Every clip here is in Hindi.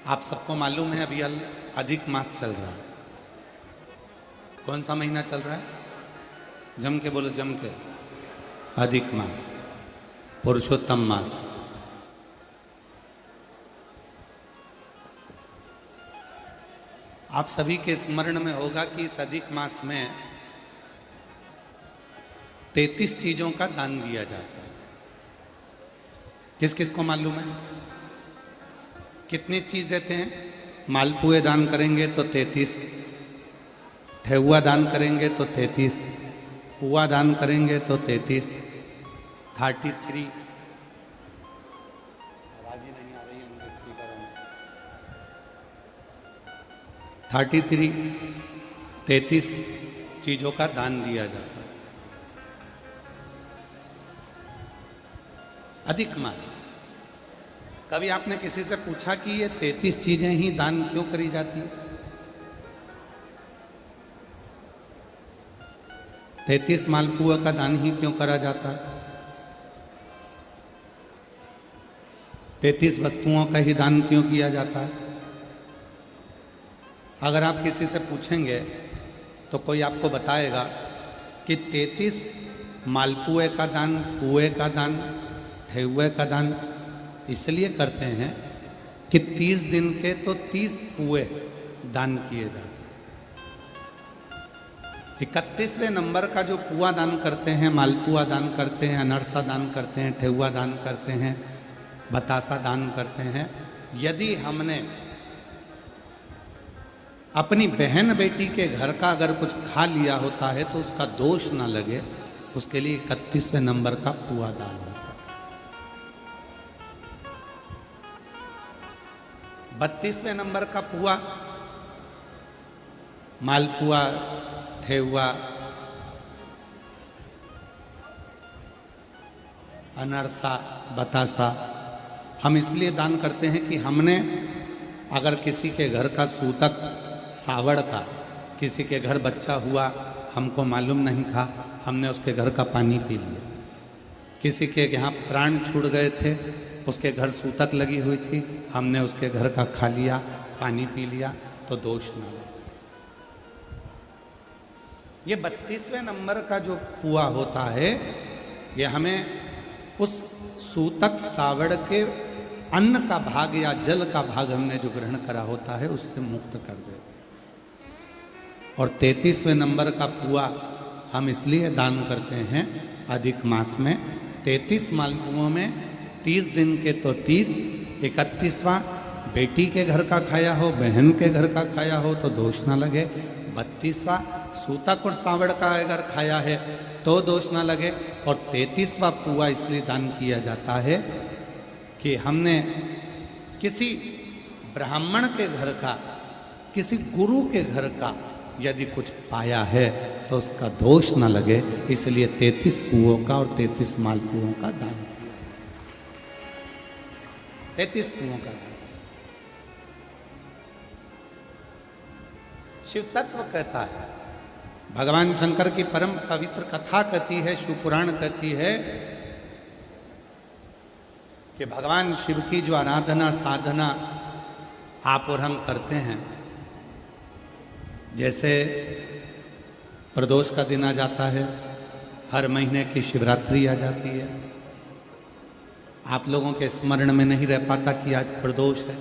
आप सबको मालूम है अभी अधिक मास चल रहा है। कौन सा महीना चल रहा है? जम के बोलो, जम के। अधिक मास, पुरुषोत्तम मास। आप सभी के स्मरण में होगा कि इस अधिक मास में 33 चीजों का दान दिया जाता है। किस किस को मालूम है? कितनी चीज देते हैं? मालपुए दान करेंगे तो 33, ठेहुआ दान करेंगे तो 33, पुआ दान करेंगे तो 33, 33। आवाज ही नहीं आ रही है उनके स्पीकरों में। 33 चीजों का दान दिया जाता है अधिक मास। कभी आपने किसी से पूछा कि ये 33 चीजें ही दान क्यों करी जाती है? 33 मालपुआ का दान ही क्यों करा जाता है? 33 वस्तुओं का ही दान क्यों किया जाता है? अगर आप किसी से पूछेंगे तो कोई आपको बताएगा कि 33 मालपुए का दान, पुए का दान, ठेहुए का दान इसलिए करते हैं कि 30 दिन के तो 30 पुए दान किए जाते हैं। 31वें नंबर का जो पुआ दान करते हैं, मालपुआ दान करते हैं, अनरसा दान करते हैं, ठेहुआ दान करते हैं, बतासा दान करते हैं, यदि हमने अपनी बहन बेटी के घर का अगर कुछ खा लिया होता है तो उसका दोष ना लगे, उसके लिए 31वें नंबर का पुआ दान होता है। 32वें नंबर का पुआ, मालपुआ, ठेहुआ, अनरसा, बतासा हम इसलिए दान करते हैं कि हमने अगर किसी के घर का सूतक सावड़ का, किसी के घर बच्चा हुआ, हमको मालूम नहीं था, हमने उसके घर का पानी पी लिया। किसी के यहाँ प्राण छूट गए थे, उसके घर सूतक लगी हुई थी, हमने उसके घर का खा लिया, पानी पी लिया, तो दोष न लगे। ये 32वें नंबर का जो पुआ होता है, ये हमें उस सूतक सावड़ के अन्न का भाग या जल का भाग हमने जो ग्रहण करा होता है उससे मुक्त कर देते। और 33वें नंबर का पुआ हम इसलिए दान करते हैं अधिक मास में। 33 मालपुओं में 30 दिन के तो 30, 31वां बेटी के घर का खाया हो, बहन के घर का खाया हो तो दोष ना लगे, 32वां सूतक और सावड़ का अगर खाया है तो दोष ना लगे, और 33वां पुआ इसलिए दान किया जाता है कि हमने किसी ब्राह्मण के घर का, किसी गुरु के घर का यदि कुछ पाया है तो उसका दोष ना लगे, इसलिए 33 पुओं का और 33 मालपुओं का दान किया। 33 पुओं का दान। शिव तत्व कहता है, भगवान शंकर की परम पवित्र कथा कहती है, शिवपुराण कहती है कि भगवान शिव की जो आराधना साधना आप और हम करते हैं, जैसे प्रदोष का दिन आ जाता है, हर महीने की शिवरात्रि आ जाती है, आप लोगों के स्मरण में नहीं रह पाता कि आज प्रदोष है,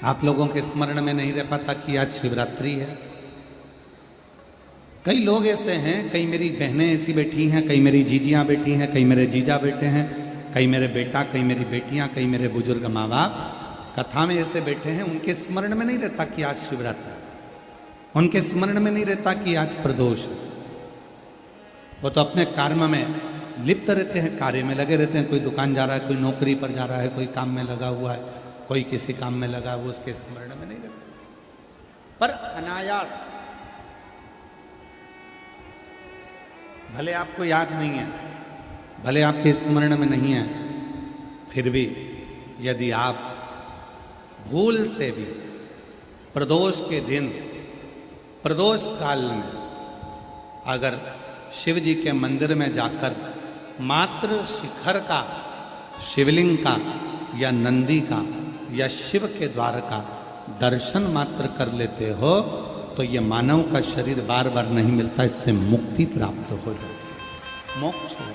आप लोगों के स्मरण में नहीं रह पाता कि आज शिवरात्रि है। कई लोग ऐसे हैं, कई मेरी बहनें ऐसी बैठी हैं, कई मेरी जीजियां बैठी हैं, कई मेरे जीजा बैठे हैं, कई मेरे बेटा, कई मेरी बेटियां, कई मेरे बुजुर्ग माँ बाप कथा में ऐसे बैठे हैं, उनके स्मरण में नहीं रहता कि आज शिवरात्रि, उनके स्मरण में नहीं रहता कि आज प्रदोष है। वो तो अपने कर्म में लिप्त रहते हैं, कार्य में लगे रहते हैं। कोई दुकान जा रहा है, कोई नौकरी पर जा रहा है, कोई काम में लगा हुआ है, कोई किसी काम में लगा हुआ, उसके स्मरण में नहीं रहता। पर अनायास, भले आपको याद नहीं है, भले आपके स्मरण में नहीं है, फिर भी यदि आप भूल से भी प्रदोष के दिन, प्रदोष काल में अगर शिव जी के मंदिर में जाकर मात्र शिखर का, शिवलिंग का या नंदी का या शिव के द्वार का दर्शन मात्र कर लेते हो तो ये मानव का शरीर बार बार नहीं मिलता, इससे मुक्ति प्राप्त हो जाती है, मोक्ष हो।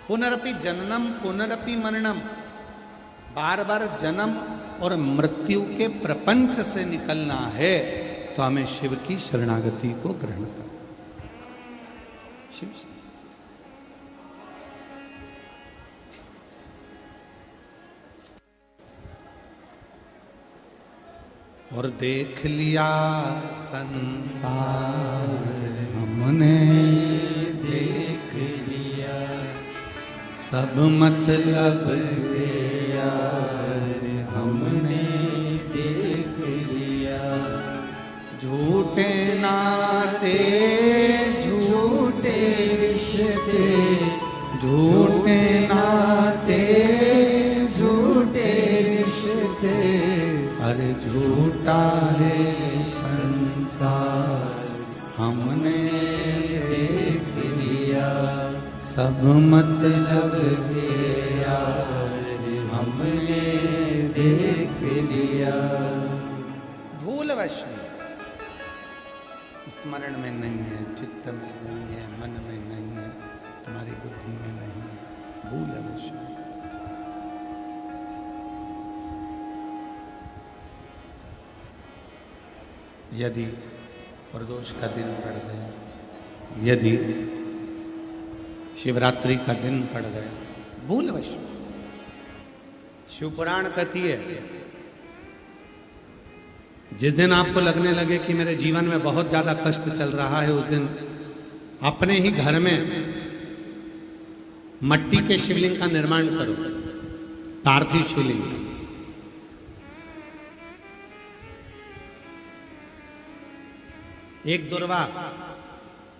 पुनरपि जननम पुनरपि मरणम, बार बार जन्म और मृत्यु के प्रपंच से निकलना है तो हमें शिव की शरणागति को ग्रहण करना। शिव से और देख लिया संसार हमने, देख लिया सब मतलब हमने देख लिया, झूठे नाते झूठे रिश्ते, झूठे नाते झूठे रिश्ते, अरे झूठा है संसार हमने देख लिया, सब मतलब हमने देख लिया। भूलवश स्मरण में नहीं है, चित्त में नहीं है, मन में नहीं है, तुम्हारी बुद्धि में नहीं है, भूलवश। यदि प्रदोष का दिन पड़ गया, यदि शिवरात्रि का दिन पड़ गया, भूलवश, शिवपुराण कहती है जिस दिन आपको लगने लगे कि मेरे जीवन में बहुत ज्यादा कष्ट चल रहा है, उस दिन अपने ही घर में मट्टी के शिवलिंग का निर्माण करो, पार्थिव शिवलिंग। एक दुर्वा,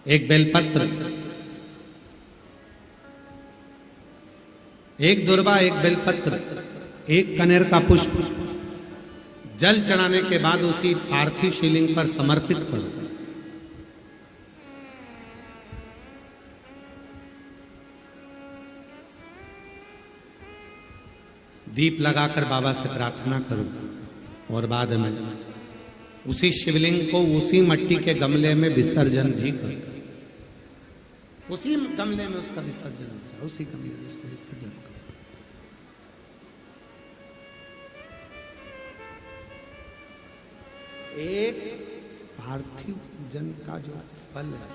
एक बेलपत्र, एक दुर्वा, एक बेलपत्र, एक कनेर का पुष्प जल चढ़ाने के बाद उसी पार्थिव शिवलिंग पर समर्पित करो। दीप लगाकर बाबा से प्रार्थना करो और बाद में उसी शिवलिंग को उसी मट्टी के गमले में विसर्जन भी करो। उसी गमले में उसका विसर्जन करो, उसी गमले में उसका विसर्जन करो। एक पार्थिव पूजन का जो फल है,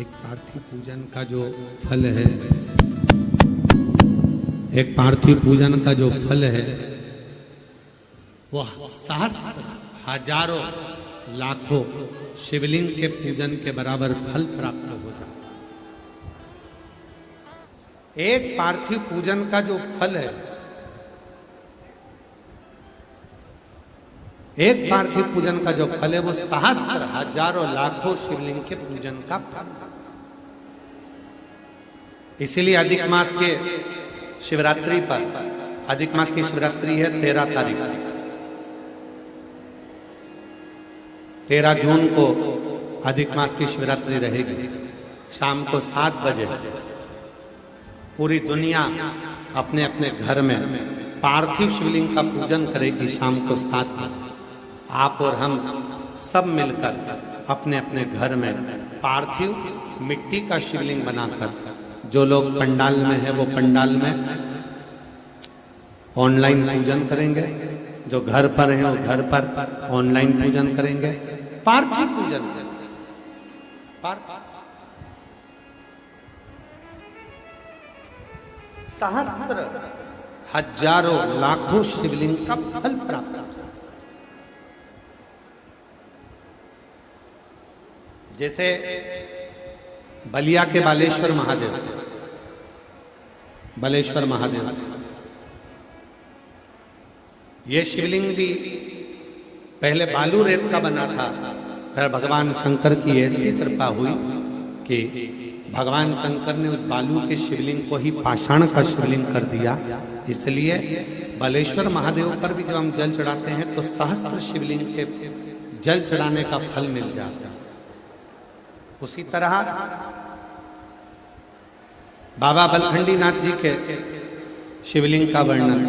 एक पार्थिव पूजन का जो फल है, एक पार्थिव पूजन का जो फल है, वह सहस्त्र हजारों लाखों शिवलिंग के पूजन के बराबर फल प्राप्त हो जाता है। एक पार्थिव पूजन का जो फल है, एक पार्थिव पूजन का जो फल है, वो सहस्त्र हजारों लाखों शिवलिंग के पूजन का फल। इसीलिए अधिक मास के शिवरात्रि पर, अधिक मास की शिवरात्रि है 13 तारीख, 13 जून को अधिक मास की शिवरात्रि रहेगी। शाम को 7 बजे पूरी दुनिया अपने अपने घर में पार्थिव शिवलिंग का पूजन करेगी। शाम को 7 बजे आप और हम सब मिलकर अपने अपने घर में पार्थिव मिट्टी का शिवलिंग बनाकर, जो लोग पंडाल में है वो पंडाल में ऑनलाइन पूजन करेंगे, जो घर पर है वो घर पर ऑनलाइन पूजन करेंगे, पार्थिव पूजन करेंगे। सहस्त्र हजारों लाखों शिवलिंग का फल प्राप्त। जैसे बलिया के बालेश्वर महादेव, बालेश्वर महादेव, ये शिवलिंग भी पहले बालू रेत का बना था, फिर भगवान शंकर की ऐसी कृपा हुई कि भगवान शंकर ने उस बालू के शिवलिंग को ही पाषाण का शिवलिंग कर दिया। इसलिए बालेश्वर महादेव पर भी जब हम जल चढ़ाते हैं तो सहस्त्र शिवलिंग के जल चढ़ाने का फल मिल जाता है। उसी तरह बाबा बलखंडी नाथ जी के शिवलिंग का वर्णन।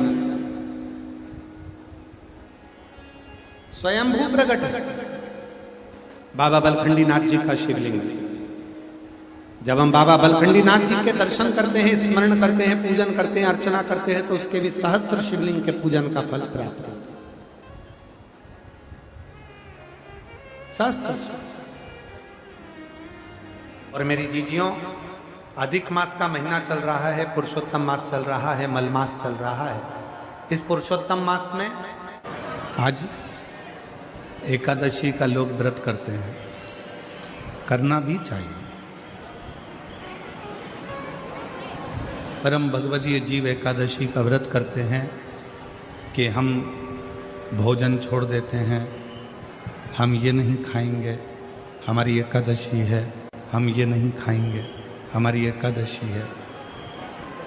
स्वयंभू प्रकट बाबा बलखंडी नाथ जी का शिवलिंग। जब हम बाबा बलखंडी नाथ जी के दर्शन करते हैं, स्मरण करते हैं, पूजन करते हैं, अर्चना करते हैं, तो उसके भी सहस्त्र शिवलिंग के पूजन का फल प्राप्त होता है। सहस्त्र। और मेरी जीजियों, अधिक मास का महीना चल रहा है, पुरुषोत्तम मास चल रहा है, मल मास चल रहा है। इस पुरुषोत्तम मास में आज एकादशी का लोग व्रत करते हैं, करना भी चाहिए। परम भगवदीय जीव एकादशी का व्रत करते हैं कि हम भोजन छोड़ देते हैं, हम ये नहीं खाएंगे, हमारी एकादशी है, हम ये नहीं खाएंगे, हमारी एकादशी है।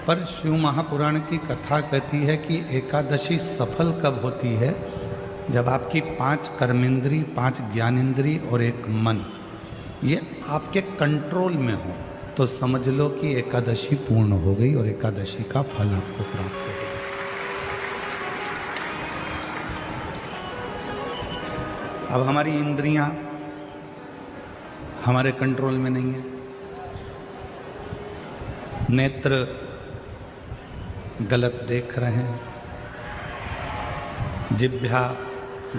पर शिव महापुराण की कथा कहती है कि एकादशी सफल कब होती है? जब आपकी 5 कर्मेंद्री, 5 ज्ञानेंद्री और 1 मन ये आपके कंट्रोल में हो, तो समझ लो कि एकादशी पूर्ण हो गई और एकादशी का फल आपको प्राप्त हो गया। अब हमारी इंद्रियां हमारे कंट्रोल में नहीं है। नेत्र गलत देख रहे हैं, जिह्वा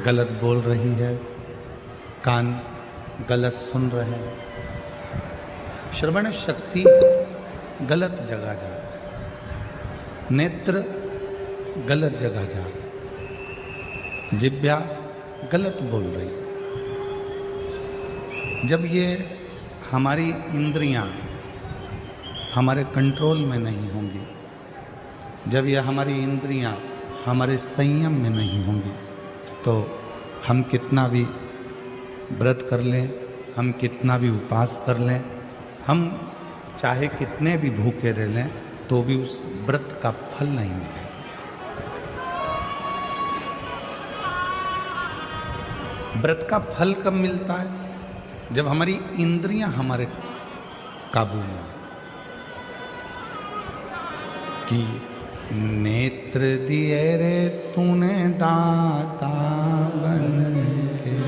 गलत बोल रही है, कान गलत सुन रहे हैं, श्रवण शक्ति गलत जगह जा रही है, नेत्र गलत जगह जा रहे हैं, जिह्वा गलत बोल रही है। जब ये हमारी इंद्रियां हमारे कंट्रोल में नहीं होंगी, जब ये हमारी इंद्रियां हमारे संयम में नहीं होंगी, तो हम कितना भी व्रत कर लें, हम कितना भी उपवास कर लें, हम चाहे कितने भी भूखे रह लें, तो भी उस व्रत का फल नहीं मिलेगा। व्रत का फल कब मिलता है? जब हमारी इंद्रियां हमारे काबू में हो। कि नेत्र दिए रे तूने दाता बन के,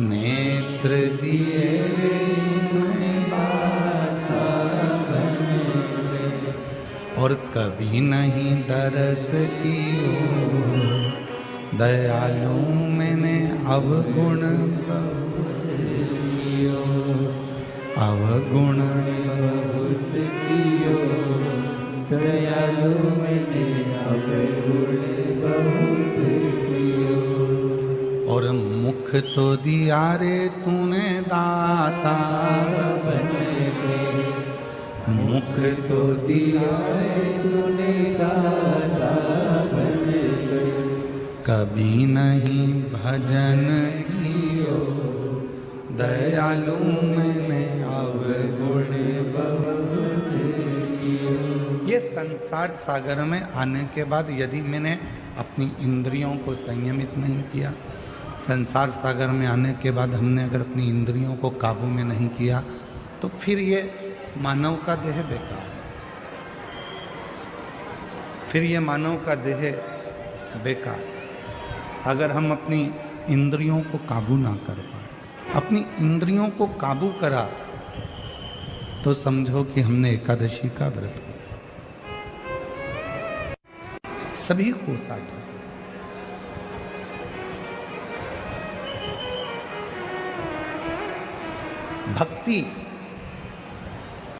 नेत्र दिए रे तूने दाता बन के, और कभी नहीं दरस कियो दयालु मैंने अवगुण बहुत कियो, अवगुण बहुत कियो, दयालु मैंने अवगुण बहुत कियो। और मुख तो दिया रे तूने दाता बन के, मुख तो दिया रे तूने दाता बन के, कभी नहीं भजन कियो दयालु मैंने अवगुण बहुत कियो। ये संसार सागर में आने के बाद यदि मैंने अपनी इंद्रियों को संयमित नहीं किया, संसार सागर में आने के बाद हमने अगर अपनी इंद्रियों को काबू में नहीं किया, तो फिर ये मानव का देह बेकार है, फिर ये मानव का देह बेकार। अगर हम अपनी इंद्रियों को काबू ना कर पाए, अपनी इंद्रियों को काबू करा, तो समझो कि हमने एकादशी का व्रत किया। सभी को साथ भक्ति